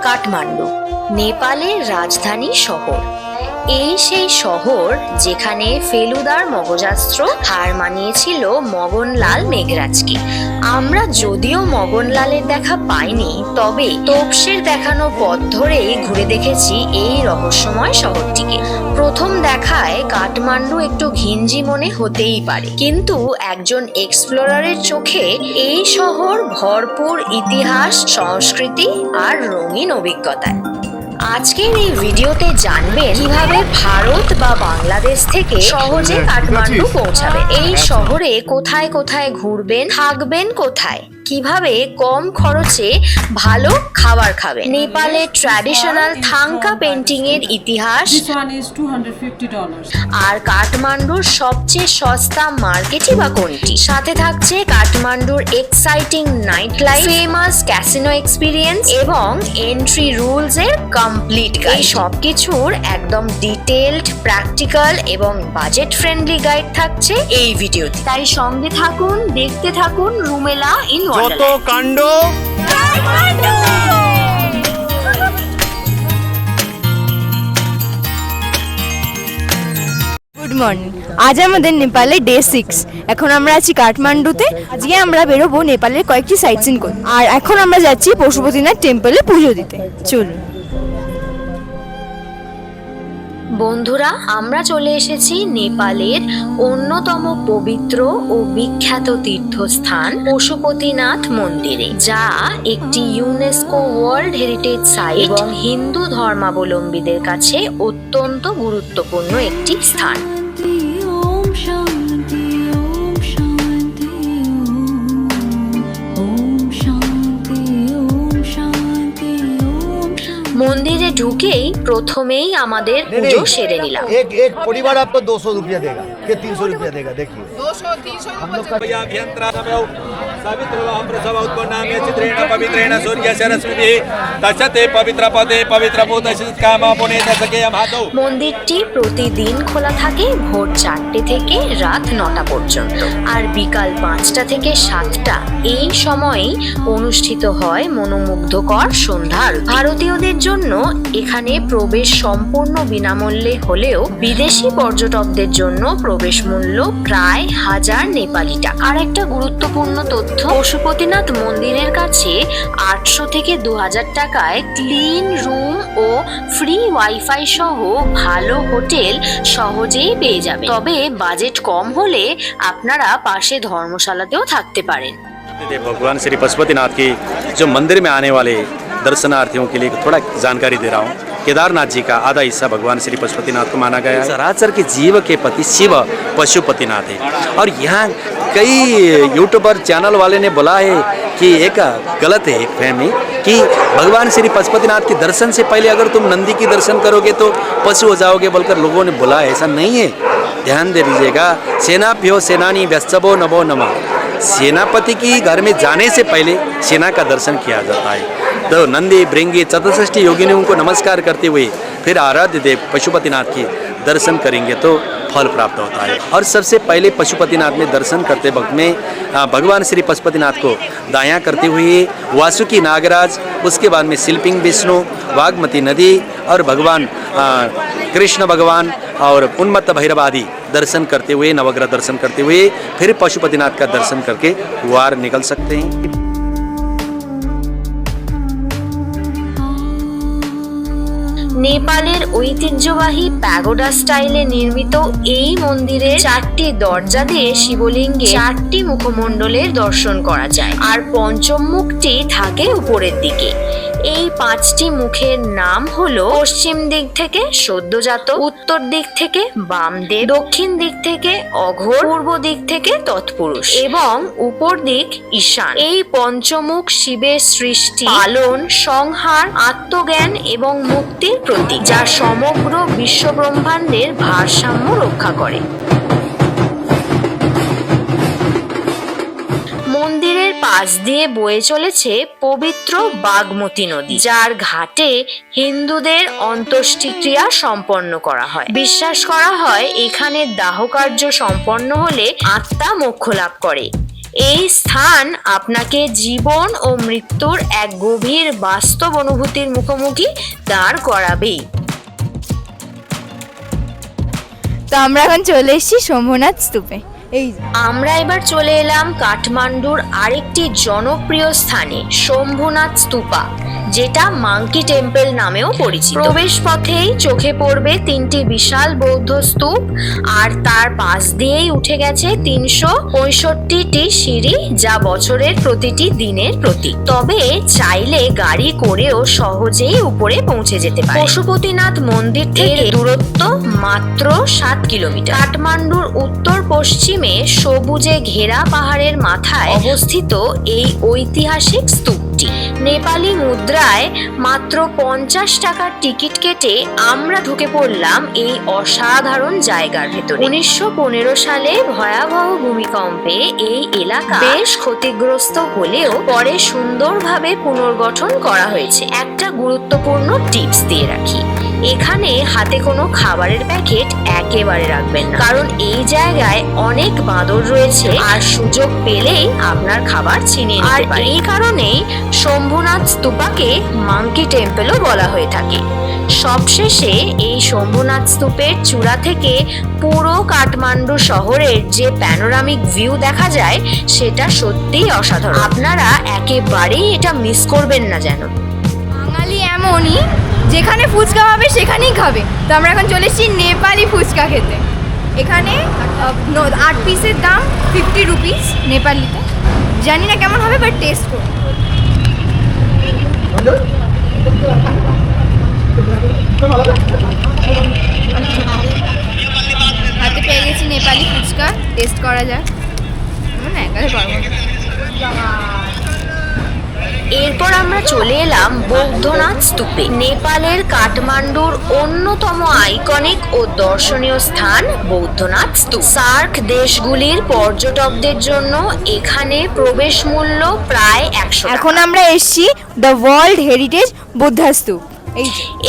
কাঠমান্ডু নেপালের রাজধানী শহর। এই সেই শহর যেখানে ফেলুদার মগজাস্ত্র হার মানিয়েছিল মগনলাল মেঘরাজকে। আমরা যদিও মগনলালের দেখা পাইনি, তবে তোপসের দেখানো পথ ধরেই ঘুরে দেখেছি এই রহস্যময় শহরটিকে। প্রথম দেখায় কাঠমান্ডু একটু ঘিঞ্জি মনে হতেই পারে, কিন্তু একজন এক্সপ্লোরারের চোখে এই শহর ভরপুর ইতিহাস, সংস্কৃতি আর রঙিন অভিজ্ঞতায়। আজকের এই ভিডিওতে জানবেন কিভাবে ভারত বা বাংলাদেশ থেকে সহজে কাঠমান্ডু পৌঁছাবেন, এই শহরে কোথায় কোথায় ঘুরবেন, থাকবেন কোথায়, কিভাবে কম খরচে ভালো খাবার খাবেন, নেপালের ট্র্যাডিশনাল থাংকা পেন্টিং এর ইতিহাস, আর কাঠমান্ডুর সবচেয়ে সস্তা মার্কেটই বা কোনটি। সাথে থাকছে কাঠমান্ডুর exciting night life, famous casino experience এবং এন্ট্রি রুলস এর কমপ্লিট গাইড। এই সবকিছুর একদম ডিটেইলড, প্র্যাকটিক্যাল এবং বাজেট ফ্রেন্ডলি গাইড থাকছে এই ভিডিওতে। তাই সঙ্গে থাকুন, দেখতে থাকুন রুমেলা ইন যত কাণ্ড। Good morning. আজ আমাদের নেপালে ডে 6। এখন আমরা আছি কাঠমান্ডুতে। আজকে আমরা বেরোবো নেপালের কয়েকটি সাইট সিন করতে। আর এখন আমরা যাচ্ছি পশুপতিনাথ টেম্পলে পুজো দিতে। চলুন বন্ধুরা, আমরা চলে এসেছি নেপালের অন্যতম পবিত্র ও বিখ্যাত তীর্থস্থান পশুপতিনাথ মন্দিরে, যা একটি ইউনেস্কো ওয়ার্ল্ড হেরিটেজ সাইট এবং হিন্দু ধর্মাবলম্বীদের কাছে অত্যন্ত গুরুত্বপূর্ণ একটি স্থান। মন্দিরে ঢুকেই প্রথমেই আমাদের পুজো সেরে নিলাম। एक परिवार आपको 200 रुपया देगा कि 300 रुपया देगा? देखिए 200-300 हम लोग का মন্দিরটি প্রতিদিন খোলা থাকে ভোর 4টে থেকে রাত 9টা পর্যন্ত, আর বিকাল 5টা থেকে 7টা এই সময়েই অনুষ্ঠিত হয় মনোমুগ্ধকর সন্ধ্যা আরতি। ভারতীয়দের জন্য এখানে প্রবেশ সম্পূর্ণ বিনামূল্যে হলেও বিদেশি পর্যটকদের জন্য প্রবেশ মূল্য প্রায় 1000 নেপালি টাকা। আর একটা গুরুত্বপূর্ণ তথ্য, পশুপতিনাথ মন্দিরের কাছে 800 থেকে 2000 টাকায় ক্লিন রুম ও ফ্রি ওয়াইফাই সহ ভালো হোটেল সহজেই পেয়ে যাবে। তবে বাজেট কম হলে আপনারা পাশে ধর্মশালাতেও থাকতে পারেন। भगवान श्री पशुपतिनाथ की जो मंदिर में आने वाले दर्शनार्थियों के लिए थोड़ा जानकारी दे रहा हूँ। केदारनाथ जी का आधा हिस्सा भगवान श्री पशुपतिनाथ को माना गया है। चराचर के जीव के पति शिव पशुपतिनाथ है। और यहाँ कई यूट्यूबर चैनल वाले ने बोला है कि एक गलत है, एक फहमी कि भगवान श्री पशुपतिनाथ के दर्शन से पहले अगर तुम नंदी की दर्शन करोगे तो पशु हो जाओगे बोलकर लोगों ने बोला है। ऐसा नहीं है, ध्यान दे दीजिएगा। सेनाभ्यो सेनानी व्यस्तबो नमो नमः। सेनापति की घर में जाने से पहले सेना का दर्शन किया जाता है। तो नंदी भृंगी चतुष्ठी योगिनियों को नमस्कार करते हुए फिर आराध्य देव पशुपतिनाथ के दर्शन करेंगे तो फल प्राप्त होता है। और सबसे पहले पशुपतिनाथ में दर्शन करते वक्त में भगवान श्री पशुपतिनाथ को दायां करते हुए वासुकी नागराज, उसके बाद में शिल्पिंग विष्णु, वाग्मती नदी और भगवान कृष्ण भगवान और उन्मत्त भैरव आदि दर्शन करते हुए, नवग्रह दर्शन करते हुए फिर पशुपतिनाथ का दर्शन करके वार निकल सकते हैं। নেপালের ঐতিহ্যবাহী প্যাগোডা স্টাইলে নির্মিত এই মন্দিরে 4টি দরজা দিয়ে শিবলিঙ্গে 4টি মুখমণ্ডলের দর্শন করা যায়, আর পঞ্চম মুখটি থাকে উপরের দিকে। এই 5টি মুখের নাম হলো পশ্চিম দিক থেকে সদ্যজাত, উত্তর দিক থেকে বামদেব, দক্ষিণ দিক থেকে অঘোর, পূর্ব দিক থেকে তৎপুরুষ এবং উপর দিক ঈশান। এই পঞ্চমুখ শিবের সৃষ্টি, পালন, সংহার, আত্মজ্ঞান এবং মুক্তির প্রতীক, যা সমগ্র বিশ্ব ব্রহ্মাণ্ডের ভারসাম্য রক্ষা করে। মন্দিরের পাশ দিয়ে বয়ে চলেছে পবিত্র বাগমতী নদী, যার ঘাটে হিন্দুদের অন্ত্যেষ্টিক্রিয়া সম্পন্ন করা হয়। বিশ্বাস করা হয় এখানে দাহ কার্য সম্পন্ন হলে আত্মা মোক্ষ লাভ করে। এই স্থান আপনাকে জীবন ও মৃত্যুর এক গভীর বাস্তব অনুভূতির মুখোমুখি দাঁড় করাবে। তো আমরা এখন চলে এসেছি শম্ভুনাথ স্তূপে। এই যে। আমরা এবার চলে এলাম কাঠমান্ডুর আরেকটি জনপ্রিয় স্থানে, শম্ভুনাথ স্তূপা, যেটা মাঙ্কি টেম্পল নামেও পরিচিত। প্রবেশ পথেই চোখে পড়বে 3টি বিশাল বৌদ্ধ স্তূপ, আর তার পাশ দিয়েই উঠে গেছে 365টি সিঁড়ি, যা বছরের প্রতিটি দিনের প্রতীক। তবে চাইলে গাড়ি করেও সহজেই উপরে পৌঁছে যেতে পারে। পশুপতিনাথ মন্দির থেকে দূরত্ব মাত্র 7 কিলোমিটার। কাঠমান্ডুর উত্তর পশ্চিমে সবুজে ঘেরা পাহাড়ের মাথায় অবস্থিত এই ঐতিহাসিক স্তূপটি। নেপালি মুদ্রায় মাত্র 50 টাকার টিকিট কেটে আমরা ঢুকে পড়লাম এই অসাধারণ জায়গার ভেতরে। 1915 সালে ভয়াবহ ভূমিকম্পে এই এলাকা বেশ ক্ষতিগ্রস্ত হলেও পরে সুন্দরভাবে পুনর্গঠন করা হয়েছে। একটা গুরুত্বপূর্ণ টিপস দিয়ে রাখি, এখানে হাতে কোনো খাবারের প্যাকেট একেবারে রাখবেন না, কারণ এই জায়গায় অনেক বাঁদর রয়েছে আর সুযোগ পেলেই আপনার খাবার ছিনিয়ে নিতে পারে। এই কারণেই শম্ভুনাথ স্তূপাকে মাঙ্কি টেম্পলও বলা হয়ে থাকে। সবশেষে এই শম্ভুনাথ স্তূপের চূড়া থেকে পুরো কাঠমান্ডু শহরের যে প্যানোরামিক ভিউ দেখা যায়, সেটা সত্যিই অসাধারণ। আপনারা একেবারেই এটা মিস করবেন না যেন। বাঙালি এমনই, যেখানে ফুচকা পাবে সেখানেই খাবে। তো আমরা এখন চলে এসেছি নেপালি ফুচকা খেতে। এখানে 8 পিসের দাম 50 রুপিস নেপালিতে। জানি না কেমন হবে, বাট টেস্ট করব। হাতে পেয়ে গেছি নেপালি ফুচকা, টেস্ট করা যাক। না একালে পারবো না। এরপর আমরা চলে এলাম বৌদ্ধনাথ স্তূপে। নেপালের কাঠমান্ডুর অন্যতম আইকনিক ও দর্শনীয় স্থান বৌদ্ধনাথ স্তূপ। সার্ক দেশগুলির পর্যটকদের জন্য এখানে প্রবেশ মূল্য প্রায় 100 টাকা। এখন আমরা এসেছি দ্য ওয়ার্ল্ড হেরিটেজ বুদ্ধা স্তূপ।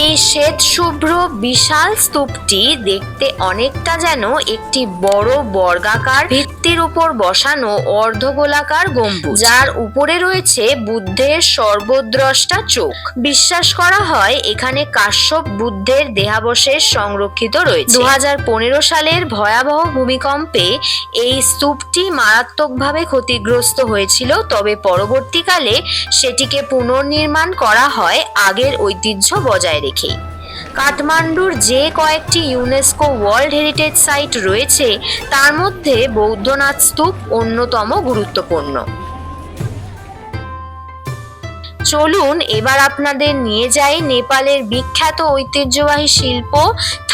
এই শ্বেত শুভ্র বিশাল স্তূপটি দেখতে অনেকটা যেন একটি বড় বর্গাকার ভিত্তির উপর বসানো অর্ধগোলাকার গম্বুজ, যার উপরে রয়েছে বুদ্ধের সর্বদ্রষ্টা চোখ। বিশ্বাস করা হয় এখানে কাশ্যপ বুদ্ধের দেহাবশেষ সংরক্ষিত রয়েছে। 2015 সালের ভয়াবহ ভূমিকম্পে এই স্তূপটি মারাত্মকভাবে ক্ষতিগ্রস্ত হয়েছিল, তবে পরবর্তীকালে সেটিকে পুনর্নির্মাণ করা হয় আগের ঐতিহ্য বজায় রেখে। কাঠমান্ডুর যে কয়েকটি ইউনেস্কো ওয়ার্ল্ড হেরিটেজ সাইট রয়েছে, তার মধ্যে বৌদ্ধনাথ স্তূপ অন্যতম গুরুত্বপূর্ণ। চলুন এবার আপনাদের নিয়ে যাই নেপালের বিখ্যাত ঐতিহ্যবাহী শিল্প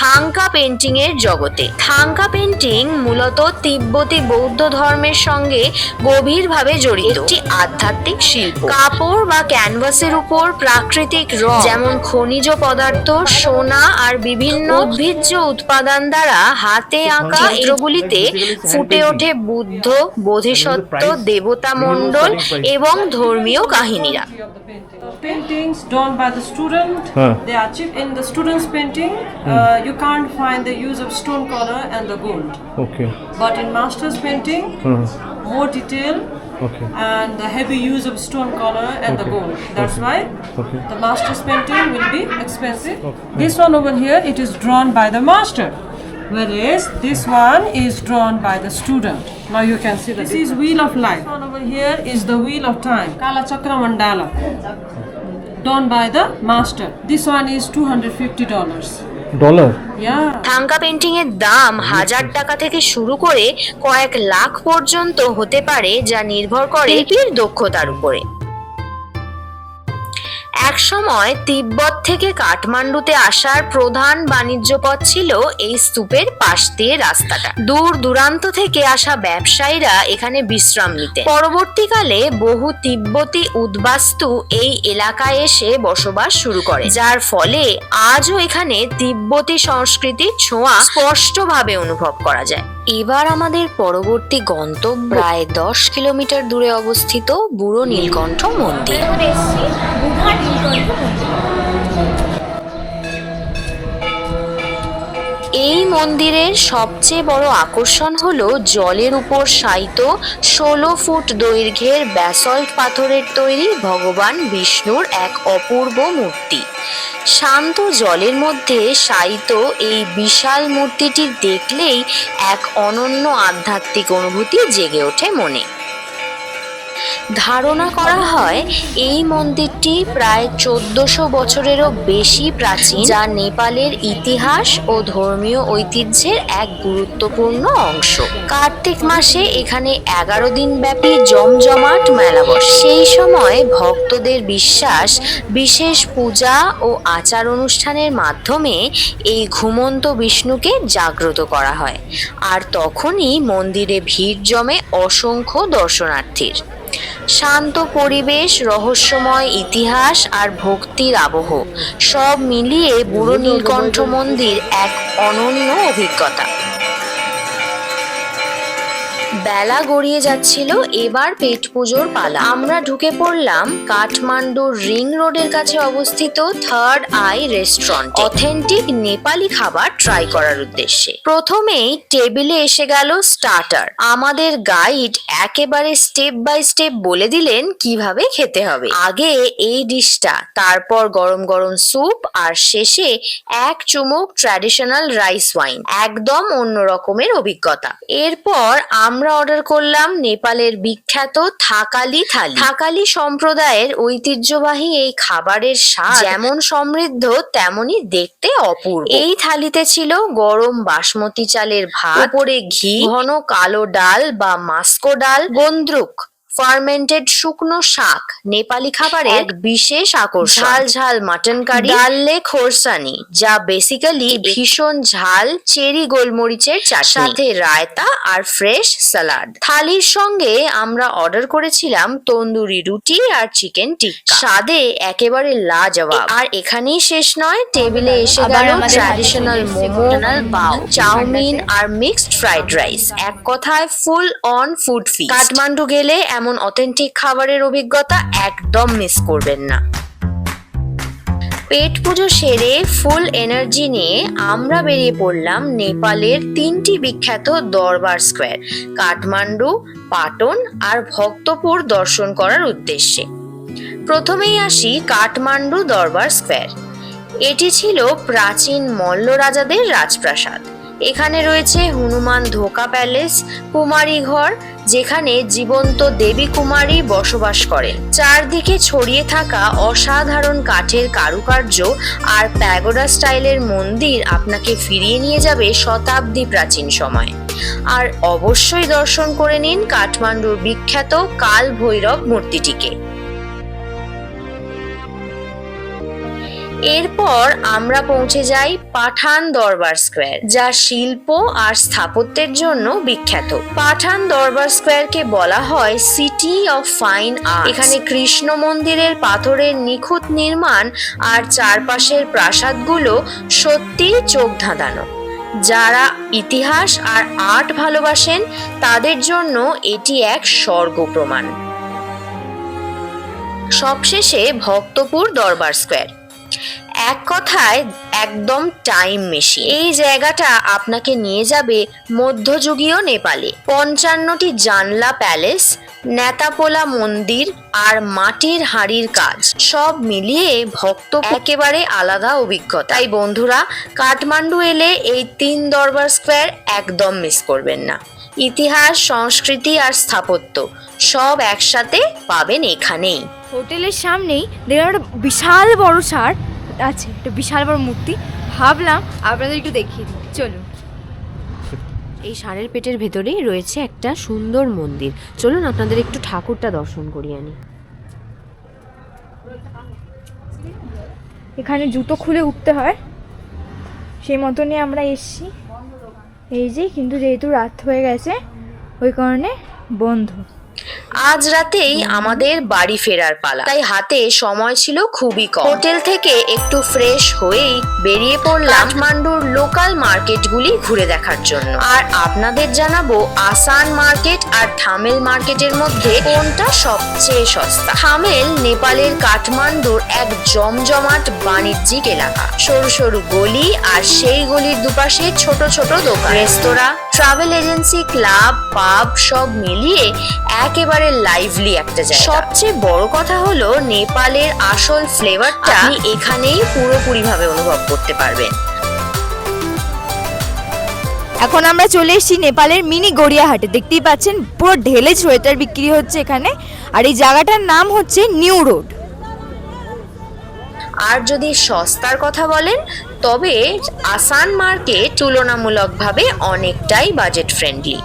থাংকা পেন্টিং এর জগতে। থাংকা পেন্টিং মূলত তিব্বতী বৌদ্ধ ধর্মের সঙ্গে গভীরভাবে জড়িত একটি আধ্যাত্মিক শিল্প। কাপড় বা ক্যানভাসের উপর প্রাকৃতিক রং, যেমন খনিজ পদার্থ, সোনা আর বিভিন্ন উদ্ভিজ্জ উৎপাদন দ্বারা হাতে আঁকা চিত্রগুলিতে ফুটে ওঠে বুদ্ধ, বোধিসত্ত্ব, দেবতা মণ্ডল এবং ধর্মীয় কাহিনীরা। Paintings drawn by the student, they are cheap. In the student's painting, you can't find the use of stone color and the gold. Okay. But in master's painting, more detail and the heavy use of stone color and the gold. That's why the master's painting will be expensive. This one over here, it is drawn by the master, whereas this one is drawn by the student. Now you can see that this is wheel of life. This one over here is the wheel of time, Kala Chakra Mandala, done by the master. This one is $250. $? Yeah. থাংকা painting এর দাম 1000 টাকা থেকে শুরু করে কয়েক লাখ পর্যন্ত হতে পারে, যা নির্ভর করে শিল্পীর দক্ষতার উপরে। একসময় তিব্বত থেকে কাঠমান্ডুতে আসার প্রধান বাণিজ্য পথ ছিল এই স্তূপের পাশ দিয়ে রাস্তাটা। দূর দূরান্ত থেকে আসা ব্যবসায়ীরা এখানে বিশ্রাম নিতেন। পরবর্তীকালে বহু তিব্বতী উদ্বাস্তু এই এলাকায় এসে বসবাস শুরু করে, যার ফলে আজও এখানে তিব্বতী সংস্কৃতির ছোঁয়া স্পষ্টভাবে অনুভব করা যায়। এবার আমাদের পরবর্তী গন্তব্য প্রায় 10 কিলোমিটার দূরে অবস্থিত বুড়ো নীলকণ্ঠ মন্দির। এই মন্দিরের সবচেয়ে বড় আকর্ষণ হলো জলের উপর শায়িত 16 ফুট দৈর্ঘ্যের ব্যাসল্ট পাথরের তৈরি ভগবান বিষ্ণুর এক অপূর্ব মূর্তি। শান্ত জলের মধ্যে শায়িত এই বিশাল মূর্তিটি দেখলেই এক অনন্য আধ্যাত্মিক অনুভূতি জেগে ওঠে মনে। ধারণা করা হয় এই মন্দিরটি প্রায় 1400 বছরেরও বেশি প্রাচীন, যা নেপালের ইতিহাস ও ধর্মীয় ঐতিহ্যের এক গুরুত্বপূর্ণ অংশ। কার্তিক মাসে এখানে 11 দিন ব্যাপী জমজমাট মেলা বসে। সেই সময় ভক্তদের বিশ্বাস, বিশেষ পূজা ও আচার অনুষ্ঠানের মাধ্যমে এই ঘুমন্ত বিষ্ণুকে জাগ্রত করা হয়, আর তখনই মন্দিরে ভিড় জমে অসংখ্য দর্শনার্থীর। শান্ত পরিবেশ, রহস্যময় ইতিহাস আর ভক্তির আবহ সব মিলিয়ে বুড়ো নীলকণ্ঠ মন্দির এক অনন্য অভিজ্ঞতা। বেলা গড়িয়ে যাচ্ছিল, এবার পেট পুজোর পালা। আমরা ঢুকে পড়লাম কাঠমান্ডুর রিং রোডের কাছে অবস্থিত third eye restaurant, authentic Nepali খাবার ট্রাই করার উদ্দেশ্যে। প্রথমেই টেবিলে এসে গেল স্টার্টার। আমাদের গাইড একেবারে স্টেপ বাই স্টেপ বলে দিলেন কিভাবে খেতে হবে। আগে এই ডিশটা, তারপর গরম গরম স্যুপ, আর শেষে এক চুমুক ট্র্যাডিশনাল রাইস ওয়াইন। একদম অন্য রকমের অভিজ্ঞতা। এরপর আমরা অর্ডার করলাম নেপালের বিখ্যাত থাকালি থালি। থাকালি সম্প্রদায়ের ঐতিহ্যবাহী এই খাবারের স্বাদ যেমন সমৃদ্ধ, তেমনি দেখতে অপূর্ব। এই থালিতে ছিল গরম বাসমতি চালের ভাত, উপরে ঘি, ঘন কালো ডাল বা মাস্কো ডাল, গন্দ্রুক ফার্মেন্টেড শুকনো শাক, নেপালি খাবারের এক বিশেষ আকর্ষণ। ঝাল ঝাল মাটন কারি, ডাললে খোরসানি, যা বেসিক্যালি ভীষণ ঝাল চেরি গোলমরিচের চাটনি, সাথে রায়তা আর ফ্রেশ সালাড। থালির সঙ্গে আমরা অর্ডার করেছিলাম তন্দুরি রুটি আর চিকেন টিক্কা, স্বাদে একেবারে লাজবাব। আর এখানেই শেষ নয়, টেবিলে এসে গেল ট্র্যাডিশনাল মোমো, পাও, চাউমিন আর মিক্সড ফ্রাইড রাইস। এক কথায় full on food feast. Kathmandu গেলে এমন অথেন্টিক খাবারের অভিজ্ঞতা একদম মিস করবেন না। পেট পুজো সেরে ফুল এনার্জি নিয়ে আমরা বেরিয়ে পড়লাম নেপালের 3টি বিখ্যাত দরবার স্কোয়ার, কাঠমান্ডু, পাটন আর ভক্তপুর দর্শন করার উদ্দেশ্যে। প্রথমেই আসি কাঠমান্ডু দরবার স্কোয়ার। এটি ছিল প্রাচীন মল্ল রাজাদের রাজপ্রাসাদ। এখানে রয়েছে হনুমান ধোকা প্যালেস, কুমারী ঘর, যেখানে জীবন্ত দেবী কুমারী বসবাস করেন। চারদিকে ছড়িয়ে থাকা অসাধারণ কাঠের কারুকার্য আর প্যাগোডা স্টাইলের মন্দির আপনাকে ফিরিয়ে নিয়ে যাবে শতাব্দী প্রাচীন সময়। আর অবশ্যই দর্শন করে নিন কাঠমান্ডুর বিখ্যাত কাল ভৈরব মূর্তিটিকে। এরপর আমরা পৌঁছে যাই পাঠান দরবার স্কোয়ার, যা শিল্প আর স্থাপত্যের জন্য বিখ্যাত। পাঠান দরবার স্কোয়ারকে বলা হয় সিটি অফ ফাইন আর্ট। এখানে কৃষ্ণ মন্দিরের পাথরের নিখুঁত নির্মাণ আর চারপাশের প্রাসাদগুলো সত্যি চোখ ধাঁধানো। যারা ইতিহাস আর আর্ট ভালোবাসেন তাদের জন্য এটি এক স্বর্গ প্রমাণ। সবশেষে ভক্তপুর দরবার স্কোয়ার, এক কথায় একদম টাইম মেশিন। এই জায়গাটা আপনাকে নিয়ে যাবে মধ্যযুগীয় নেপালে। 55টি জানলা প্যালেস, নেতাপোলা মন্দির আর মাটির হাঁড়ির কাজ সব মিলিয়ে ভক্তপুর একেবারে আলাদা অভিজ্ঞতা। তাই বন্ধুরা, কাঠমান্ডু এলে এই 3 দরবার স্কোয়ার একদম মিস করবেন না। ইতিহাস, সংস্কৃতি আর স্থাপত্য সব একসাথে পাবেন এখানেই। হোটেলের সামনেই দেখলাম একটা বিশাল বড় ষাঁড় আছে, একটা বিশাল বড় মূর্তি। ভাবলাম আপনাদের একটু দেখিয়ে দিই, চলুন। এই ষাঁড়ের পেটের ভেতরেই রয়েছে একটা সুন্দর মন্দির। চলুন আপনাদের একটু ঠাকুরটা দর্শন করিয়ে আনি। এখানে জুতো খুলে উঠতে হয়, সেই মতনই আমরা এসছি। এই যে, কিন্তু যেহেতু রাত হয়ে গেছে ওই কারণে বন্ধ। আজ রাতেই আমাদের বাড়ি ফেরার পালা, তাই হাতে সময় ছিল খুবই কম। হোটেল থেকে একটু ফ্রেশ হয়েই বেরিয়ে পড়লাম কাঠমান্ডুর লোকাল মার্কেটগুলি ঘুরে দেখার জন্য। আর আপনাদের জানাবো আসান মার্কেট আর থামেল মার্কেটের মধ্যে কোনটা সবচেয়ে সস্তা। থামেল নেপালের কাঠমান্ডুর এক জমজমাট বাণিজ্যিক এলাকা, সরু সরু গলি আর সেই গলির দুপাশে ছোট ছোট দোকান, রেস্তোরাঁ, ট্রাভেল এজেন্সি, ক্লাব, পাব সব মিলিয়ে একেবারে লাইভলি একটা জায়গা। সবচেয়ে বড় কথা হলো নেপালের আসল ফ্লেভারটা আপনি এখানেই পুরোপুরিভাবে অনুভব করতে পারবেন। এখন আমরা চলে এসেছি নেপালের মিনি গড়িয়াহাটে। দেখতেই পাচ্ছেন পুরো ঢেলে সোয়েটার বিক্রি হচ্ছে এখানে, আর এই জায়গাটার নাম হচ্ছে নিউ রোড। আর যদি সস্তার কথা বলেন তবে আসান মার্কেট তুলনামূলকভাবে অনেকটাই বাজেট ফ্রেন্ডলি।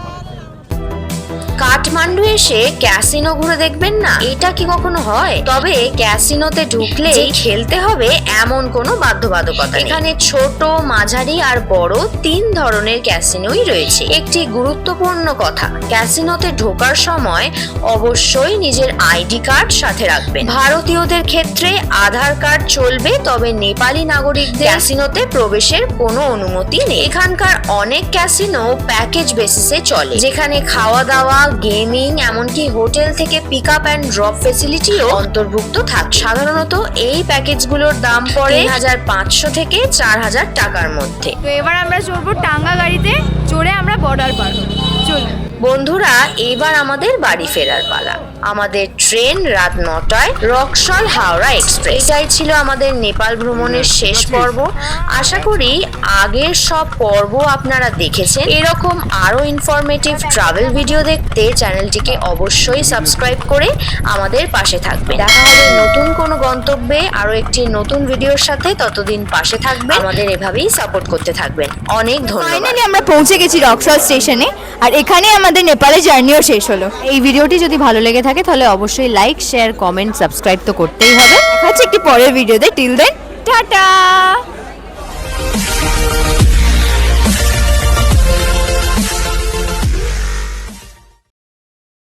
কাঠমান্ডু এসে ক্যাসিনো ঘুরে দেখবেন না, এটা কি কখনো হয়? তবে ক্যাসিনোতে ঢুকলে খেলতে হবে এমন কোনো বাধ্যবাধকতা নেই। এখানে ছোট, মাঝারি আর বড় 3 ধরনের ক্যাসিনোই রয়েছে। একটি গুরুত্বপূর্ণ কথা, ক্যাসিনোতে ঢোকার সময় অবশ্যই নিজের আইডি কার্ড সাথে রাখবেন। ভারতীয়দের ক্ষেত্রে আধার কার্ড চলবে, তবে নেপালি নাগরিকদের ক্যাসিনোতে প্রবেশের কোনো অনুমতি নেই। এখানকার অনেক ক্যাসিনো প্যাকেজ বেসিসে চলে, যেখানে খাওয়া দাওয়া, গেমিং, এমনকি হোটেল থেকে পিক আপ অ্যান্ড ড্রপ ফেসিলিটিও অন্তর্ভুক্ত থাকে। সাধারণত এই প্যাকেজগুলোর দাম পড়ে 3500 থেকে 4000 টাকার মধ্যে। তো এবার আমরা চড়বো টাঙ্গা গাড়িতে, চড়ে আমরা বর্ডার পার হব। চলুন বন্ধুরা, এবার আমাদের বাড়ি ফেরার পালা। আমাদের ট্রেন রাত 9টায় রক্সল হাওড়া এক্সপ্রেস। এটাই ছিল আমাদের নেপাল ভ্রমণের শেষ পর্ব। আশা করি আগের সব পর্ব আপনারা দেখেছেন। এরকম আরো ইনফরমেটিভ ট্রাভেল ভিডিও দেখতে চ্যানেলটিকে অবশ্যই সাবস্ক্রাইব করে আমাদের পাশে থাকবেন। দেখা হবে নতুন কোনো গন্তব্যে আরো একটি নতুন ভিডিওর সাথে। ততদিন পাশে থাকবেন, আমাদের এভাবেই সাপোর্ট করতে থাকবেন। অনেক ধন্যবাদ। ফাইনালি আমরা পৌঁছে গেছি রক্সল স্টেশনে, আর এখানে আমাদের নেপালের জার্নিও শেষ হলো। এই ভিডিওটি যদি ভালো লেগে থাকে তাহলে অবশ্যই লাইক, শেয়ার, কমেন্ট, সাবস্ক্রাইব তো করতেই হবে। দেখা হচ্ছে একটি পরের ভিডিওতে। Till then, tata.